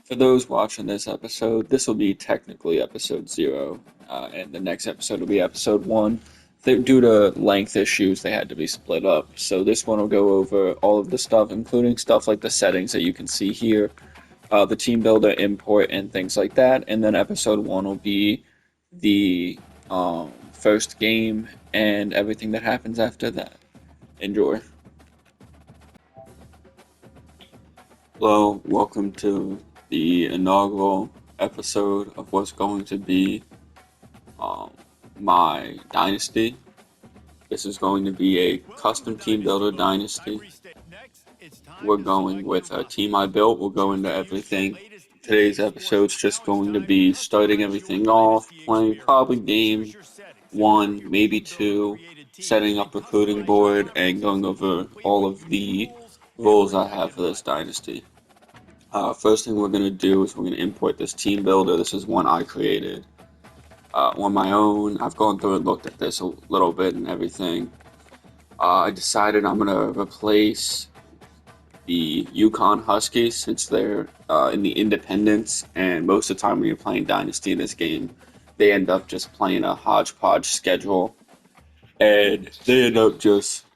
For those watching this episode, this will be technically episode 0, and the next episode will be episode 1. Due to length issues, they had to be split up. So this one will go over all of the stuff, including stuff like the settings that you can see here, the team builder import, and things like that. And then episode 1 will be the first game and everything that happens after that. Enjoy. Hello, welcome to the inaugural episode of what's going to be um, my Dynasty. This is going to be a custom team builder Dynasty. We're going with a team I built. We'll go into everything. Today's episode's just going to be starting everything off, playing probably game 1, maybe 2, setting up recruiting board, and going over all of the rules I have for this Dynasty. First thing we're going to do is we're going to import this team builder. This is one I created on my own. I've gone through and looked at this a little bit and everything. I decided I'm going to replace the Yukon Huskies since they're in the Independence, and most of the time when you're playing Dynasty in this game, they end up just playing a hodgepodge schedule, and they end up just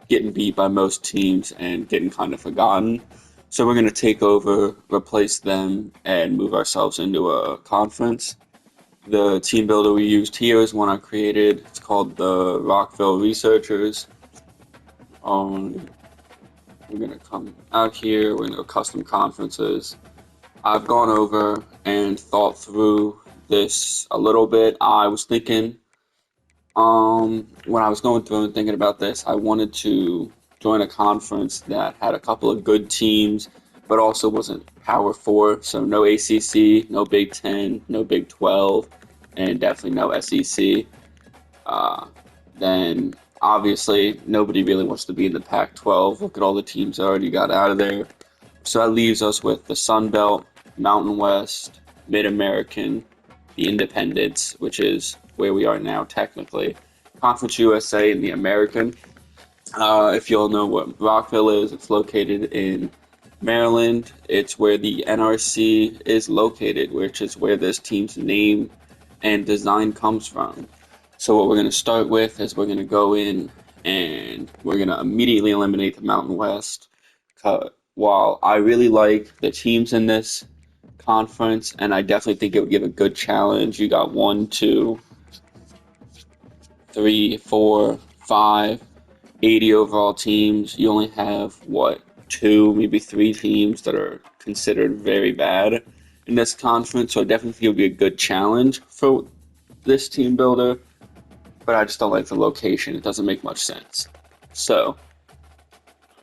getting beat by most teams and getting kind of forgotten. So we're going to take over, replace them, and move ourselves into a conference. The team builder we used here is one I created. It's called the Rockville Researchers. We're going to come out here. We're going to go custom conferences. I've gone over and thought through this a little bit. I was thinking, when I was going through and thinking about this, I wanted to join a conference that had a couple of good teams, but also wasn't Power 4, so no ACC, no Big 10, no Big 12, and definitely no SEC. Then, obviously, nobody really wants to be in the Pac-12. Look at all the teams that already got out of there. So that leaves us with the Sun Belt, Mountain West, Mid-American, the Independents, which is where we are now technically, Conference USA, and the American. If you all know what Rockville is, it's located in Maryland. It's where the NRC is located, which is where this team's name and design comes from. So what we're going to start with is we're going to go in and we're going to immediately eliminate the Mountain West. While I really like the teams in this conference, and I definitely think it would give a good challenge. You got 1, 2, 3, 4, 5, 80 overall teams. You only have, 2, maybe 3 teams that are considered very bad in this conference, so I definitely think it would be a good challenge for this team builder, but I just don't like the location. It doesn't make much sense. So,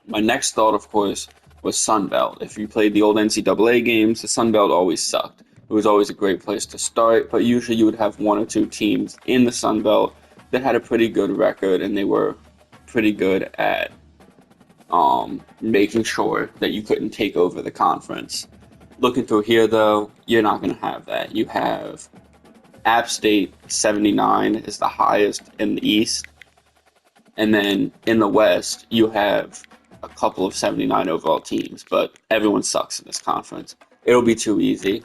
my next thought, of course, was Sunbelt. If you played the old NCAA games, the Sunbelt always sucked. It was always a great place to start, but usually you would have 1 or 2 teams in the Sunbelt that had a pretty good record, and they were pretty good at making sure that you couldn't take over the conference. Looking through here, though, you're not going to have that. You have App State 79 is the highest in the East, and then in the West, you have a couple of 79 overall teams, but everyone sucks in this conference. It'll be too easy.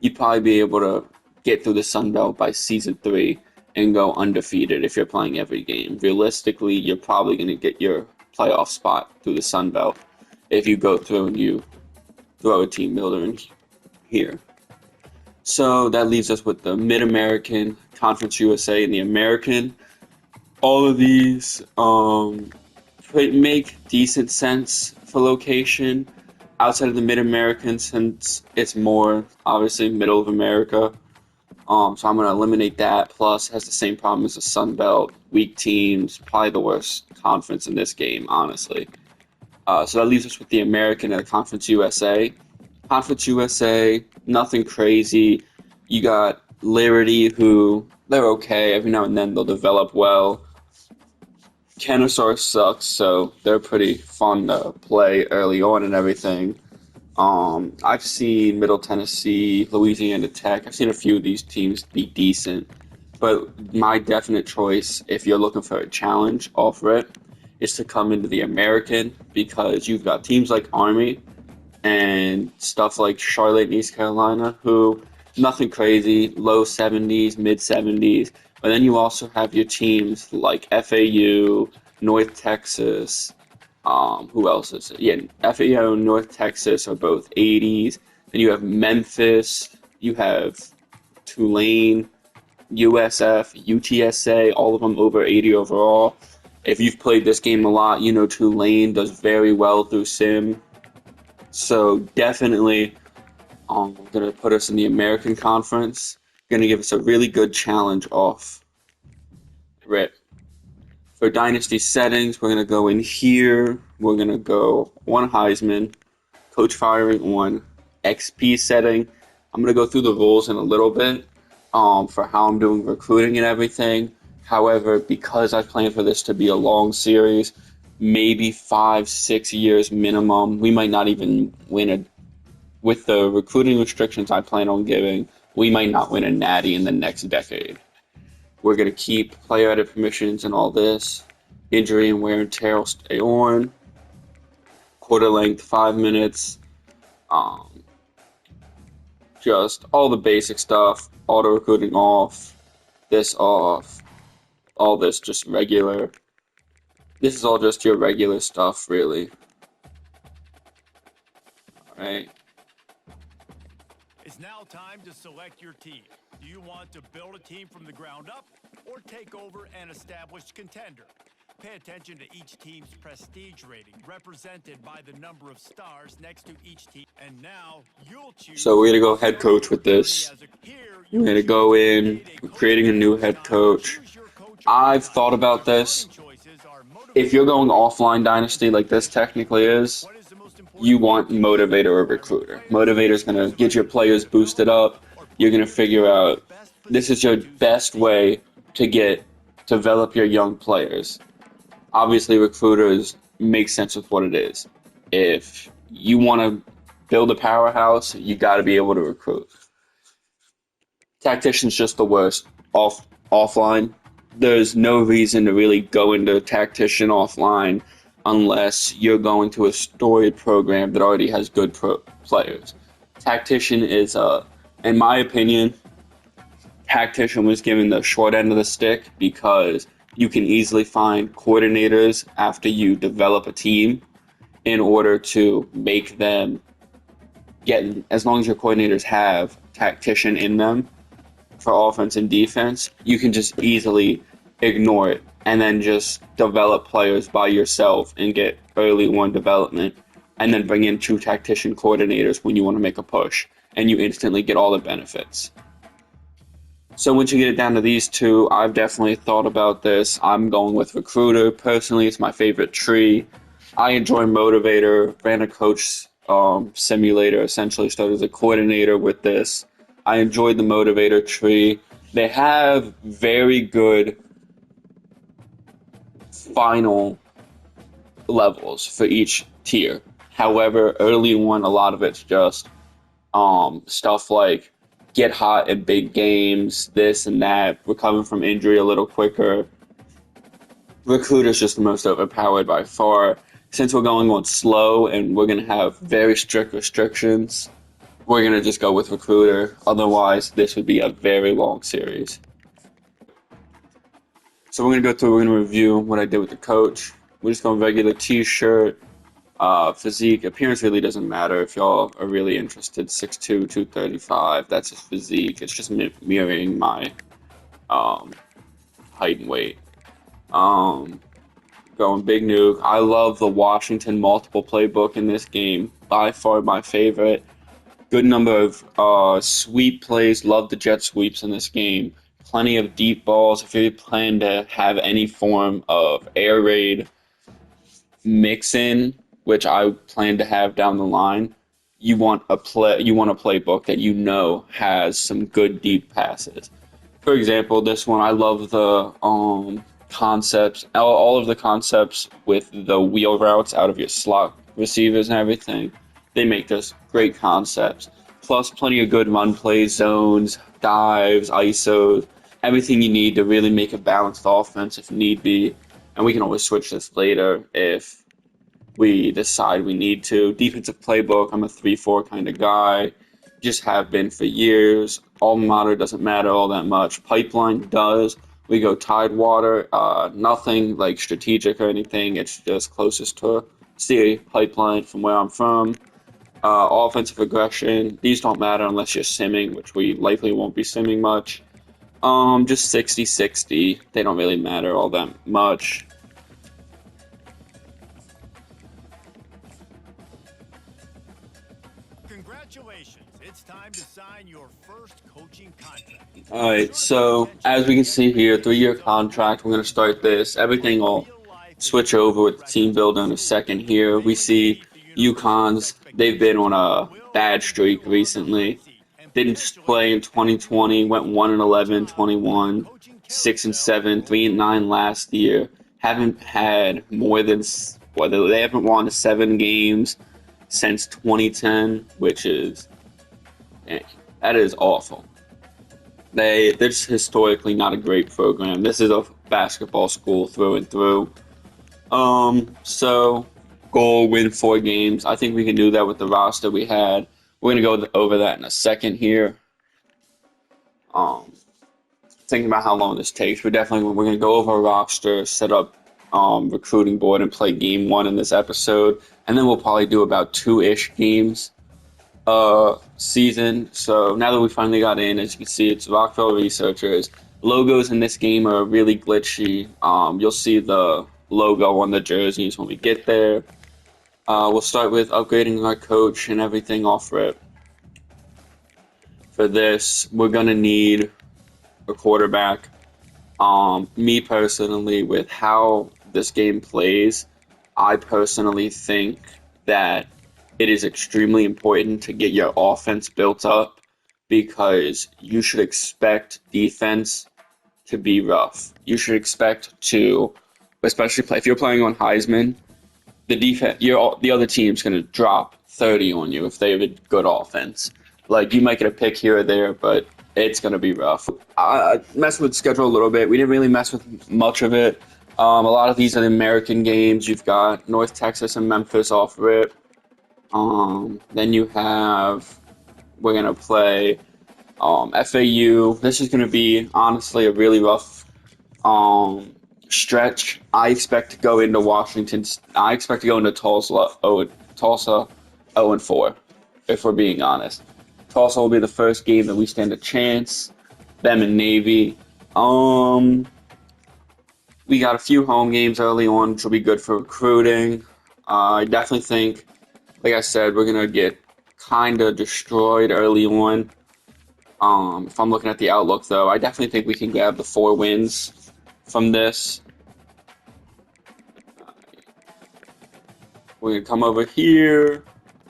You'd probably be able to get through the Sun Belt by season 3 and go undefeated if you're playing every game. Realistically, you're probably going to get your playoff spot through the Sun Belt if you go through and you throw a team builder in here. So that leaves us with the Mid-American, Conference USA, and the American. All of these make decent sense for location outside of the Mid-American, since it's more obviously middle of America. So I'm going to eliminate that. Plus, it has the same problem as the Sun Belt. Weak teams, probably the worst conference in this game, honestly. So that leaves us with the American and the Conference USA. Conference USA, nothing crazy. You got Liberty, who they're okay. Every now and then they'll develop well. Kennesaw sucks, so they're pretty fun to play early on and everything. I've seen Middle Tennessee, Louisiana Tech. I've seen a few of these teams be decent, but my definite choice, if you're looking for a challenge off rip, is to come into the American, because you've got teams like Army and stuff like Charlotte and East Carolina, who nothing crazy, low 70s, mid 70s. But then you also have your teams like FAU, North Texas. Who else is it? Yeah, FAU and North Texas are both 80s. Then you have Memphis, you have Tulane, USF, UTSA, all of them over 80 overall. If you've played this game a lot, you know Tulane does very well through Sim. So definitely going to put us in the American Conference. Going to give us a really good challenge off rip. For Dynasty settings, we're going to go in here. We're going to go one Heisman, coach firing on XP setting. I'm going to go through the rules in a little bit for how I'm doing recruiting and everything. However, because I plan for this to be a long series, maybe 5-6 years minimum, we might not even win a. With the recruiting restrictions I plan on giving, we might not win a natty in the next decade. We're going to keep player edit permissions and all this. Injury and wear and tear will stay on. Quarter length, 5 minutes. Just all the basic stuff. Auto recruiting off. This off. All this just regular. This is all just your regular stuff, really. Alright. It's now time to select your team. Do you want to build a team from the ground up or take over an established contender? Pay attention to each team's prestige rating, represented by the number of stars next to each team. And now you'll choose. So we're going to go head coach with this. We're going to go in, we're creating a new head coach. I've thought about this. If you're going offline Dynasty like this technically is, you want Motivator or Recruiter. Motivator is going to get your players boosted up. You're going to figure out this is your best way to develop your young players. Obviously, Recruiters make sense with what it is. If you want to build a powerhouse, you got to be able to recruit. Tactician's just the worst offline. There's no reason to really go into Tactician offline unless you're going to a storied program that already has good players. Tactician is, in my opinion, Tactician was given the short end of the stick because you can easily find coordinators after you develop a team in order to make them as long as your coordinators have Tactician in them for offense and defense, you can just easily ignore it and then just develop players by yourself and get early one development and then bring in 2 Tactician coordinators when you want to make a push and you instantly get all the benefits. So once you get it down to these 2, I've definitely thought about this. I'm going with Recruiter. Personally, it's my favorite tree. I enjoy Motivator. Ran a coach simulator, essentially started as a coordinator with this. I enjoyed the Motivator tree. They have very good final levels for each tier. However, early one, a lot of it's just stuff like get hot in big games, this and that, recovering from injury a little quicker. Recruiter's just the most overpowered by far. Since we're going on slow and we're going to have very strict restrictions, we're going to just go with Recruiter. Otherwise, this would be a very long series. So we're going to review what I did with the coach. We're just going regular t-shirt, physique. Appearance really doesn't matter if y'all are really interested. 6'2", 235, that's his physique. It's just mirroring my height and weight. Going big nuke. I love the Washington multiple playbook in this game. By far my favorite. Good number of sweep plays. Love the jet sweeps in this game. Plenty of deep balls. If you plan to have any form of air raid mix-in, which I plan to have down the line, you want a playbook that you know has some good deep passes. For example, this one, I love the concepts, all of the concepts with the wheel routes out of your slot receivers and everything. They make this great concepts. Plus, plenty of good run plays, zones, dives, ISOs, everything you need to really make a balanced offense if need be. And we can always switch this later if we decide we need to. Defensive playbook, I'm a 3-4 kind of guy. Just have been for years. Alma mater doesn't matter all that much. Pipeline does. We go Tidewater. Nothing like strategic or anything. It's just closest to CA pipeline from where I'm from. Offensive aggression. These don't matter unless you're simming, which we likely won't be simming much. Just 60-60. They don't really matter all that much. Congratulations. It's time to sign your first coaching contract. All right, so as we can see here, 3-year contract. We're going to start this. Everything will switch over with the team builder in a second here. We see UConn's, they've been on a bad streak recently. Didn't play in 2020, went 1-11, 21, 6-7, 3-9 last year. Haven't had more than, well, they haven't won 7 games since 2010, which is, that is awful. They're just historically not a great program. This is a basketball school through and through. So goal, win 4 games. I think we can do that with the roster we had. We're gonna go over that in a second here. Thinking about how long this takes, we're gonna go over a roster, set up recruiting board, and play game 1 in this episode, and then we'll probably do about 2-ish games season. So now that we finally got in, as you can see, it's Rockville Researchers. Logos in this game are really glitchy. You'll see the logo on the jerseys when we get there. We'll start with upgrading our coach and everything off rip. For this, we're gonna need a quarterback. Me personally, with how this game plays, I personally think that it is extremely important to get your offense built up because you should expect defense to be rough. You should expect to, especially if you're playing on Heisman, the other team's going to drop 30 on you if they have a good offense. Like, you might get a pick here or there, but it's going to be rough. I messed with the schedule a little bit. We didn't really mess with much of it. A lot of these are the American games. You've got North Texas and Memphis off rip. Then you have, we're going to play FAU. This is going to be, honestly, a really rough stretch. I expect to go into Tulsa 0-4, if we're being honest. Tulsa will be the first game that we stand a chance. Them and Navy. We got a few home games early on, which will be good for recruiting. I definitely think, like I said, we're going to get kind of destroyed early on. If I'm looking at the outlook, though, I definitely think we can grab the 4 wins from this. We're going to come over here.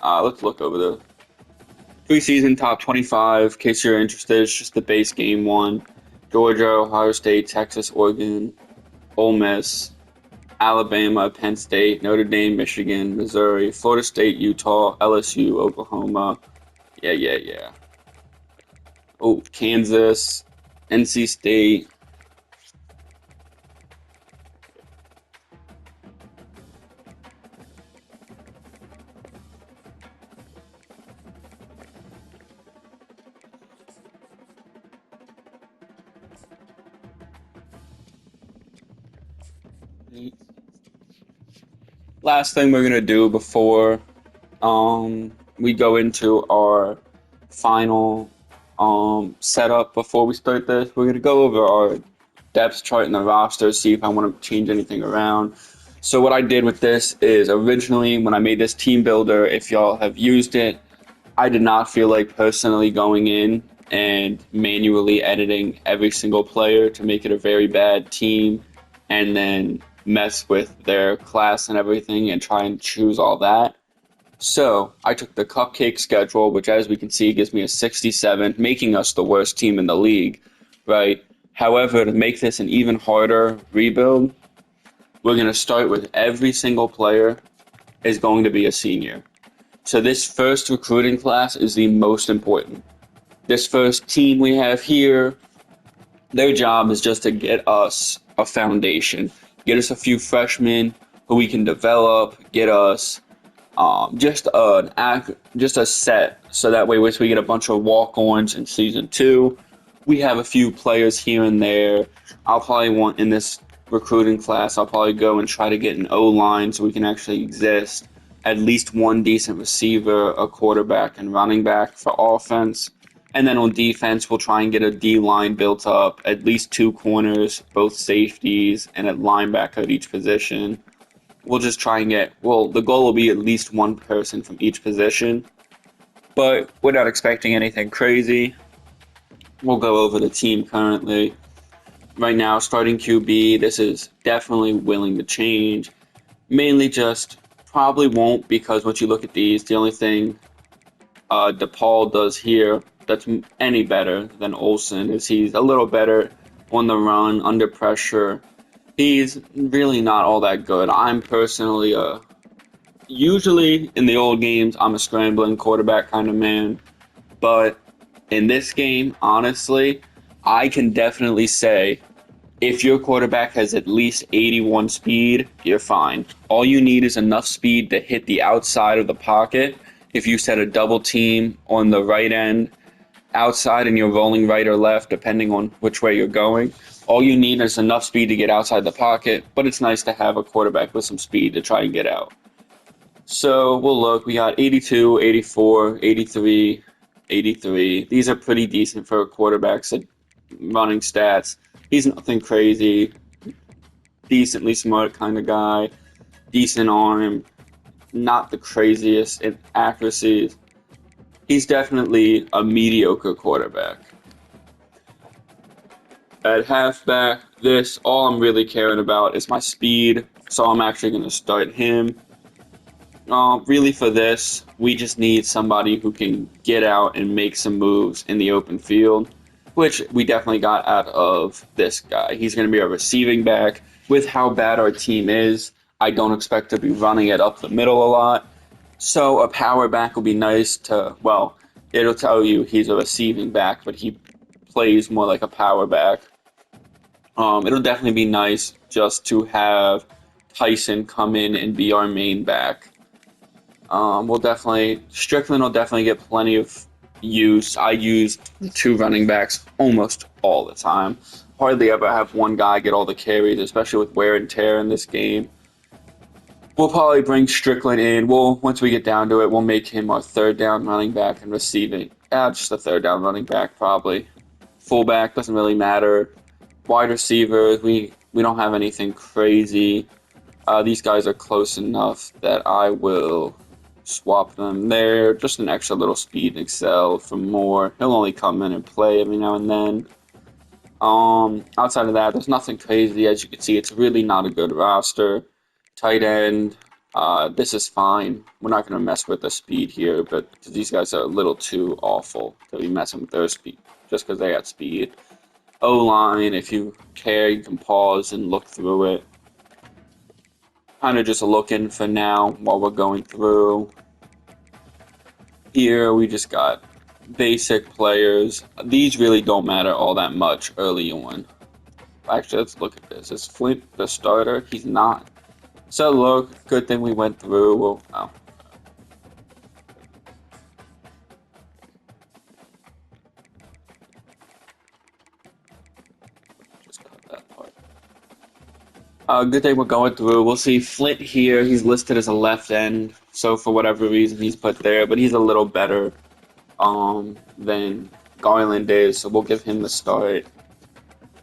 Let's look over the preseason top 25, in case you're interested. It's just the base game 1. Georgia, Ohio State, Texas, Oregon, Ole Miss, Alabama, Penn State, Notre Dame, Michigan, Missouri, Florida State, Utah, LSU, Oklahoma. Yeah. Oh, Kansas, NC State. Last thing we're gonna do before we go into our final setup before we start this, we're gonna go over our depth chart in the roster, see if I want to change anything around. So what I did with this is, originally when I made this team builder, if y'all have used it, I did not feel like personally going in and manually editing every single player to make it a very bad team and then mess with their class and everything and try and choose all that. So I took the cupcake schedule, which, as we can see, gives me a 67, making us the worst team in the league, right? However, to make this an even harder rebuild, we're going to start with every single player is going to be a senior. So this first recruiting class is the most important. This first team we have here, their job is just to get us a foundation, get us a few freshmen who we can develop, get us just a set, so that way once we get a bunch of walk-ons in season 2, we have a few players here and there. I'll probably want in this recruiting class, I'll probably go and try to get an O-line so we can actually exist. At least one decent receiver, a quarterback, and running back for offense. And then on defense, we'll try and get a D-line built up, at least 2 corners, both safeties, and a linebacker at each position. We'll just try and the goal will be at least one person from each position. But we're not expecting anything crazy. We'll go over the team currently. Right now, starting QB, this is definitely willing to change. Mainly just probably won't, because once you look at these, the only thing DePaul does here that's any better than Olsen is he's a little better on the run, under pressure. He's really not all that good. I'm personally usually in the old games, I'm a scrambling quarterback kind of man. But in this game, honestly, I can definitely say if your quarterback has at least 81 speed, you're fine. All you need is enough speed to hit the outside of the pocket. If you set a double team on the right end, outside, and you're rolling right or left, depending on which way you're going, all you need is enough speed to get outside the pocket, but it's nice to have a quarterback with some speed to try and get out. So we'll look. We got 82, 84, 83, 83. These are pretty decent for a quarterback's running stats. He's nothing crazy. Decently smart kind of guy. Decent arm. Not the craziest in accuracies. He's definitely a mediocre quarterback. At halfback, all I'm really caring about is my speed, so I'm actually going to start him. Really for this, we just need somebody who can get out and make some moves in the open field, which we definitely got out of this guy. He's going to be a receiving back. With how bad our team is, I don't expect to be running it up the middle a lot. So a power back will be nice it'll tell you he's a receiving back, but he plays more like a power back. It'll definitely be nice just to have Tyson come in and be our main back. Strickland will definitely get plenty of use. I use 2 running backs almost all the time. Hardly ever have one guy get all the carries, especially with wear and tear in this game. We'll probably bring Strickland in. Once we get down to it, we'll make him our 3rd down running back and receiving. Just a 3rd down running back probably. Fullback doesn't really matter. Wide receivers, we don't have anything crazy. These guys are close enough that I will swap them there. Just an extra little speed and excel for more. He'll only come in and play every now and then. Outside of that, there's nothing crazy. As you can see, it's really not a good roster. Tight end, this is fine. We're not going to mess with the speed here, but these guys are a little too awful to be messing with their speed just because they got speed. O-line, if you care, you can pause and look through it. Kind of just looking for now while we're going through. Here we just got basic players. These really don't matter all that much early on. Actually, let's look at this. Is Flint the starter? He's not. So look, good thing we went through. Just cut that part. Good thing we're going through. We'll see Flint here. He's listed as a left end, so for whatever reason he's put there, but he's a little better than Garland is, so we'll give him the start.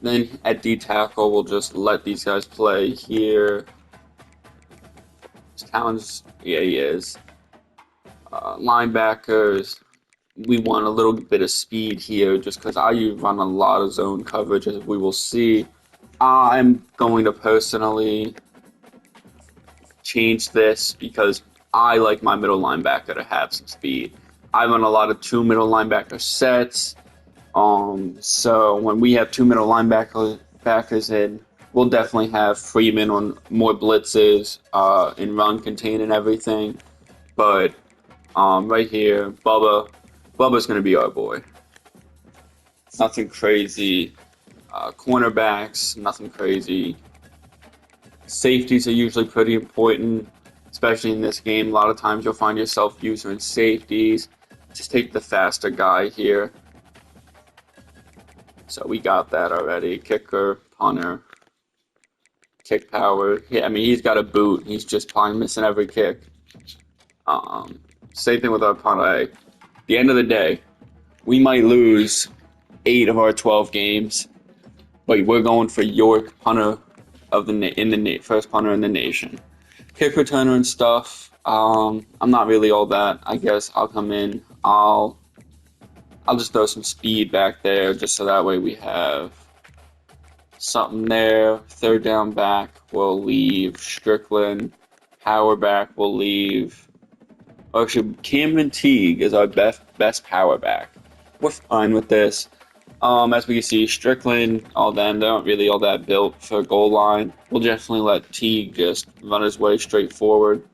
Then at D tackle, we'll just let these guys play here. Towns, yeah, he is. Linebackers, we want a little bit of speed here just because I run a lot of zone coverage, as we will see. I'm going to personally change this because I like my middle linebacker to have some speed. I run a lot of 2 middle linebacker sets. So when we have 2 middle linebackers in, we'll definitely have Freeman on more blitzes, in run contain and everything. But right here, Bubba's going to be our boy. Nothing crazy. Cornerbacks, nothing crazy. Safeties are usually pretty important, especially in this game. A lot of times you'll find yourself using safeties. Just take the faster guy here. So we got that already. Kicker, punter, kick power. Yeah, I mean, he's got a boot. He's just probably missing every kick. Um, Same thing with our punter. At the end of the day, we might lose 8 of our 12 games, but we're going for your punter of the first punter in the nation. Kick returner and stuff. I'm not really all that. I guess I'll come in. I'll just throw some speed back there, just so that way we have something there. Third down back, we'll leave Strickland. Power back, we'll leave. Actually, Cameron Teague is our best power back. We're fine with this. As we can see, Strickland, all them, they're not really all that built for goal line. We'll definitely let Teague just run his way straight forward.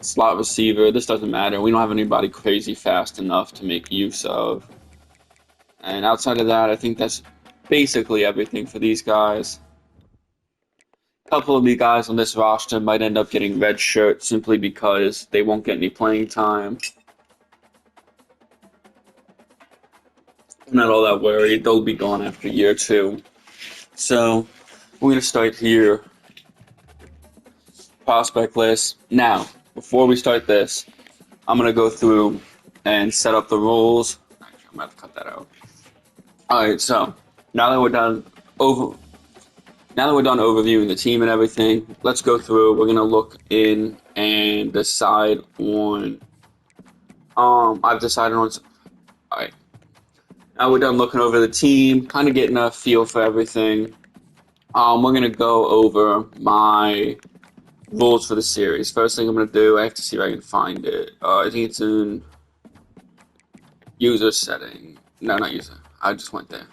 Slot receiver, this doesn't matter. We don't have anybody crazy fast enough to make use of. And outside of that, I think that's basically everything for these guys. A couple of the guys on this roster might end up getting red shirts simply because they won't get any playing time. I'm not all that worried. They'll be gone after year 2. So we're going to start here. Prospect list. Now, before we start this, I'm going to go through and set up the rules. Actually, I'm going to have to cut that out. Alright, so now that we're done overviewing the team and everything, let's go through. We're going to look in and decide on I've decided on. Alright. Now we're done looking over the team, kind of getting a feel for everything. We're going to go over my rules for the series. First thing I'm going to do, I have to see if I can find it. I think it's in user setting. No, not user. I just went there.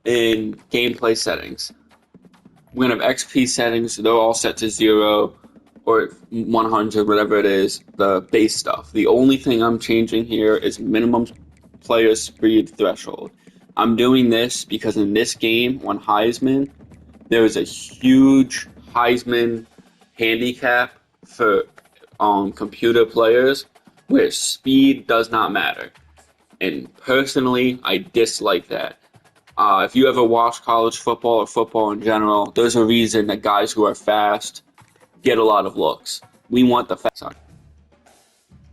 In gameplay settings. We're going to have XP settings. They're all set to 0 or 100, whatever it is, the base stuff. The only thing I'm changing here is minimum player speed threshold. I'm doing this because in this game on Heisman, there is a huge Heisman handicap for computer players where speed does not matter. And personally, I dislike that. If you ever watch college football or football in general, there's a reason that guys who are fast get a lot of looks. We want the fast.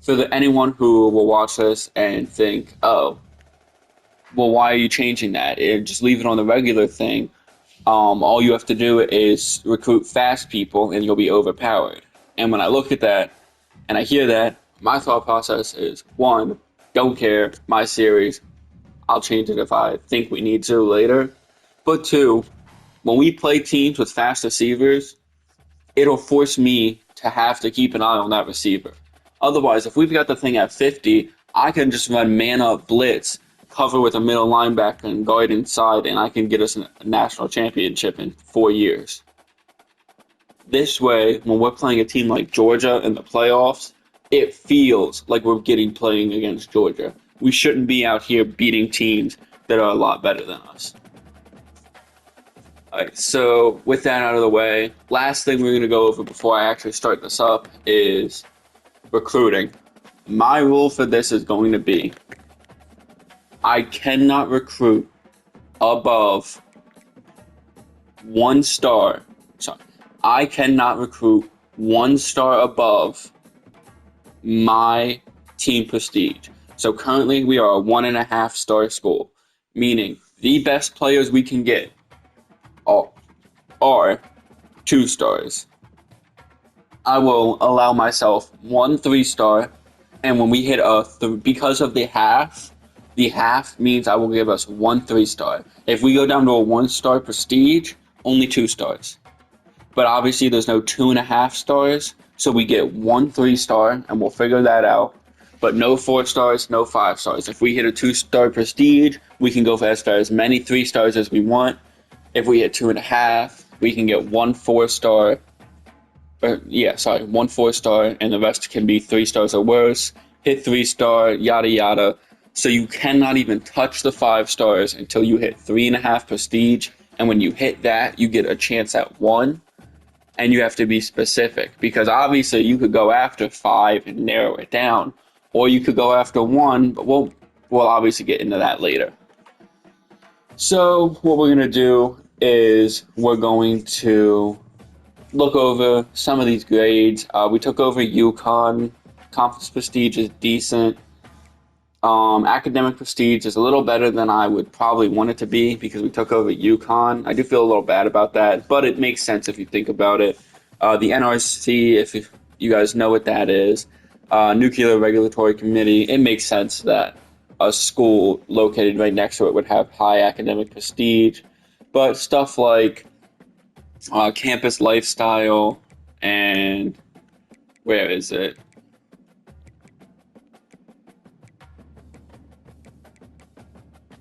For anyone who will watch this and think, oh, well, why are you changing that? And just leave it on the regular thing. All you have to do is recruit fast people and you'll be overpowered. And when I look at that and I hear that, my thought process is, 1, don't care, my series, I'll change it if I think we need to later. But 2, when we play teams with fast receivers, it'll force me to have to keep an eye on that receiver. Otherwise, if we've got the thing at 50, I can just run man-up blitz, cover with a middle linebacker and guard inside, and I can get us a national championship in 4 years. This way, when we're playing a team like Georgia in the playoffs, it feels like we're playing against Georgia. We shouldn't be out here beating teams that are a lot better than us. Alright, so with that out of the way, last thing we're going to go over before I actually start this up is recruiting. My rule for this is going to be, I cannot recruit above 1 star. Sorry, I cannot recruit 1 star above my team prestige. So currently we are a 1.5 star school, meaning the best players we can get are 2 stars. I will allow myself 1 3-star, and when we hit because of the half means I will give us 1 3-star. If we go down to a 1-star prestige, only 2 stars. But obviously there's no 2.5 stars, so we get 1 3-star, and we'll figure that out. But no 4 stars, no 5 stars. If we hit a 2-star prestige, we can go for as many 3 stars as we want. If we hit 2.5, we can get 1 4-star. 1 4-star, and the rest can be 3 stars or worse. Hit 3-star, yada yada. So you cannot even touch the 5 stars until you hit 3.5 prestige. And when you hit that, you get a chance at 1. And you have to be specific, because obviously you could go after 5 and narrow it down, or you could go after 1, but we'll obviously get into that later. So what we're going to do is we're going to look over some of these grades. We took over UConn. Conference prestige is decent. Academic prestige is a little better than I would probably want it to be because we took over UConn. I do feel a little bad about that, but it makes sense if you think about it. The NRC, if you guys know what that is, Nuclear Regulatory Committee, it makes sense that a school located right next to it would have high academic prestige. But stuff like campus lifestyle and where is it?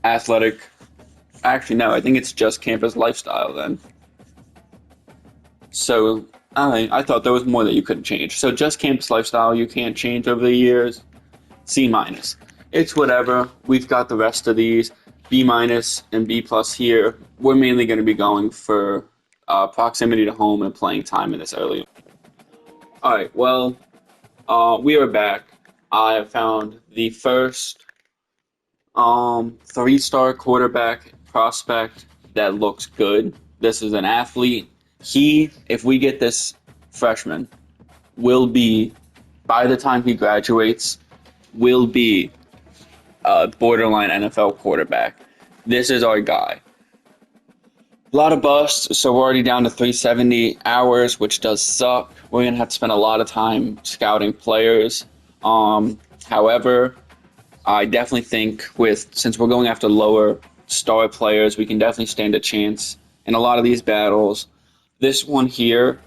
Athletic. Actually, no, I think it's just campus lifestyle then. So I thought there was more that you couldn't change. So just campus lifestyle you can't change over the years. C minus. It's whatever. We've got the rest of these. B minus and B plus here. We're mainly going to be going for proximity to home and playing time in this early. All right. Well, we are back. I have found the first 3-star quarterback prospect that looks good. This is an athlete. If we get this freshman, will be, by the time he graduates, will be a borderline NFL quarterback. This is our guy. A lot of busts, so we're already down to 370 hours, which does suck. We're going to have to spend a lot of time scouting players. However, I definitely think since we're going after lower star players, we can definitely stand a chance in a lot of these battles. This one here,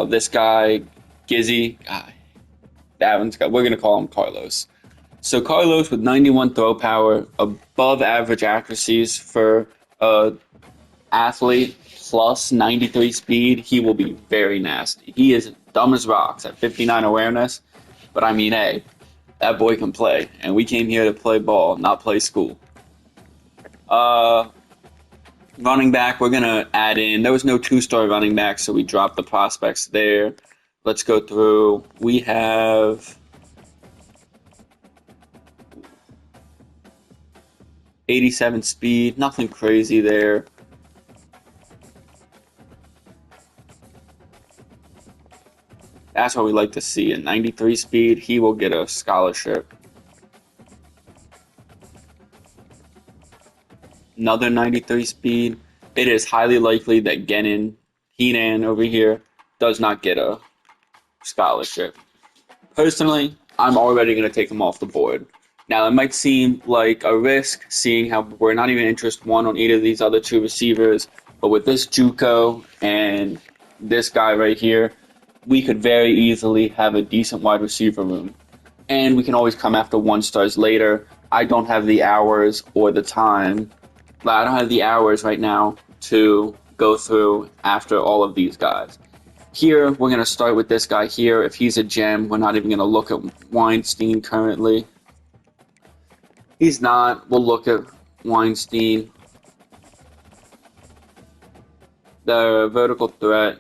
this guy, Gizzy, we're going to call him Carlos. So Carlos with 91 throw power, above average accuracies for an athlete, plus 93 speed, he will be very nasty. He is dumb as rocks at 59 awareness, but I mean, hey, that boy can play, and we came here to play ball, not play school. Running back, we're going to add in, there was no 2-star running back, so we dropped the prospects there. Let's go through. We have 87 speed, nothing crazy there. That's what we like to see. At 93 speed, he will get a scholarship. Another 93 speed. It is highly likely that Heenan over here does not get a scholarship. Personally, I'm already going to take him off the board. Now, it might seem like a risk, seeing how we're not even interested on either of these other 2 receivers, but with this JUCO and this guy right here, we could very easily have a decent wide receiver room. And we can always come after 1-stars later. I don't have the hours or the time. I don't have the hours right now to go through after all of these guys. Here, we're going to start with this guy here. If he's a gem, we're not even going to look at Weinstein currently. He's not. We'll look at Weinstein. The vertical threat.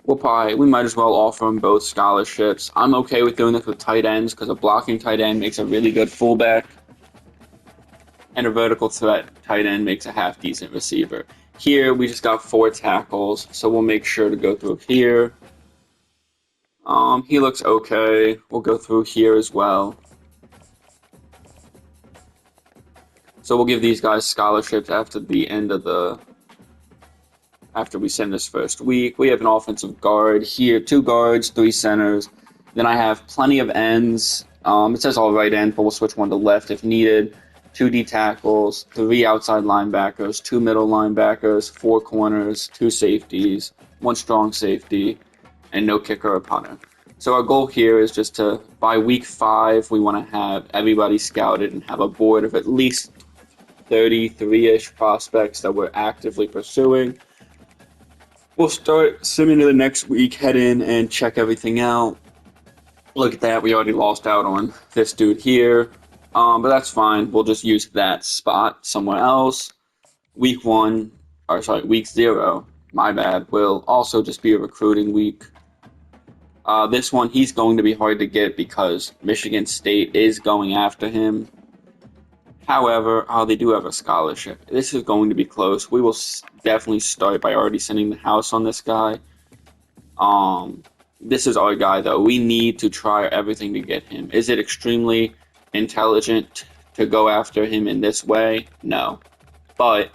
We might as well offer them both scholarships. I'm okay with doing this with tight ends because a blocking tight end makes a really good fullback. And a vertical threat tight end makes a half-decent receiver. Here, we just got 4 tackles, so we'll make sure to go through here. He looks okay. We'll go through here as well. So we'll give these guys scholarships after the end of after we send this first week. We have an offensive guard here, 2 guards, 3 centers. Then I have plenty of ends. It says all right end, but we'll switch one to left if needed. 2 D tackles, 3 outside linebackers, 2 middle linebackers, 4 corners, 2 safeties, 1 strong safety, and no kicker or punter. So our goal here is just to, by week 5, we want to have everybody scouted and have a board of at least 33-ish prospects that we're actively pursuing. We'll start similar to the next week, head in and check everything out. Look at that, we already lost out on this dude here. But that's fine. We'll just use that spot somewhere else. Week 0, my bad, will also just be a recruiting week. This one, he's going to be hard to get because Michigan State is going after him. However, they do have a scholarship. This is going to be close. We will definitely start by already sending the house on this guy. This is our guy, though. We need to try everything to get him. Is it extremely intelligent to go after him in this way? No. But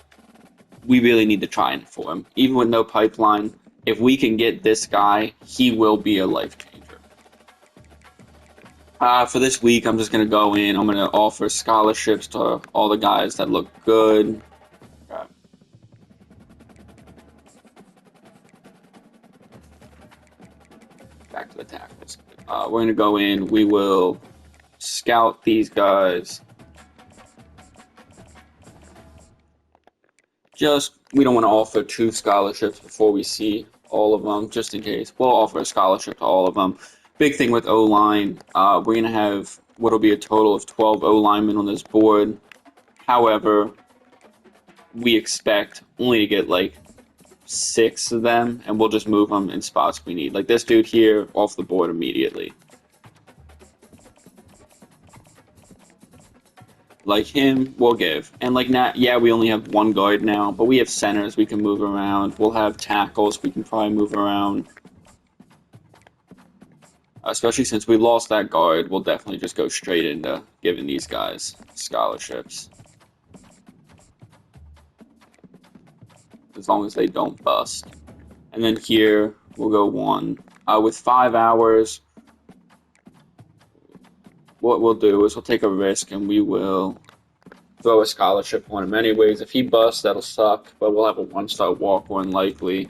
we really need to try it for him. Even with no pipeline, if we can get this guy, he will be a life changer. For this week, I'm just going to go in. I'm going to offer scholarships to all the guys that look good. Back to the tackles. We're going to go in. We will scout these guys. We don't want to offer 2 scholarships before we see all of them, just in case. We'll offer a scholarship to all of them. Big thing with O-line, we're going to have what'll be a total of 12 O-linemen on this board. However, we expect only to get like 6 of them, and we'll just move them in spots we need. Like this dude here, off the board immediately. Like him, we'll give. And like now, yeah, we only have 1 guard now, but we have centers we can move around. We'll have tackles we can probably move around. Especially since we lost that guard, we'll definitely just go straight into giving these guys scholarships. As long as they don't bust. And then here, we'll go 1. With 5 hours, what we'll do is we'll take a risk and we will throw a scholarship on him anyways. If he busts, that'll suck, but we'll have a 1-star walk-on likely.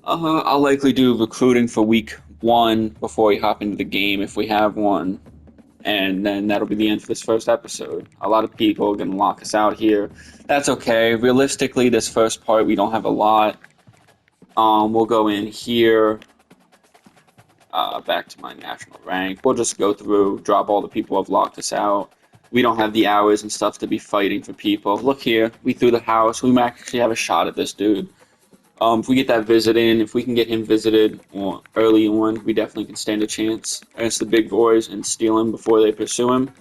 I'll likely do recruiting for week 1 before we hop into the game if we have one. And then that'll be the end for this first episode. A lot of people are going to lock us out here. That's okay. Realistically, this first part, we don't have a lot. We'll go in here. Back to my national rank. We'll just go through, drop all the people who have locked us out. We don't have the hours and stuff to be fighting for people. Look here. We threw the house. We might actually have a shot at this dude. If we get that visit in, if we can get him visited early on, we definitely can stand a chance against the big boys and steal him before they pursue him.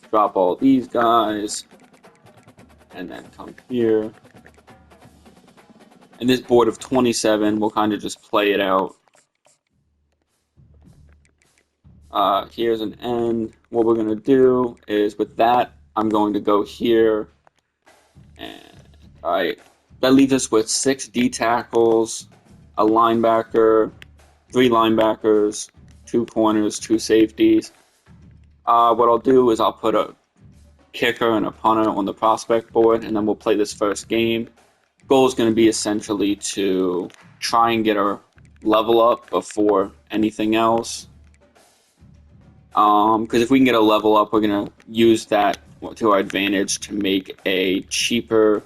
Drop all these guys. And then come here. And this board of 27, we'll kind of just play it out. Here's an end. What we're going to do is with that, I'm going to go here. And alright, that leaves us with 6 D tackles, a linebacker, 3 linebackers, 2 corners, 2 safeties. What I'll do is I'll put a kicker and a punter on the prospect board, and then we'll play this first game. Goal is going to be essentially to try and get our level up before anything else. Because if we can get a level up, we're going to use that to our advantage to make a cheaper.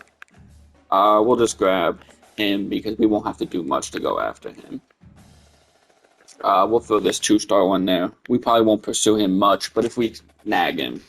We'll just grab him because we won't have to do much to go after him. We'll throw this 2-star one there. We probably won't pursue him much, but if we nag him,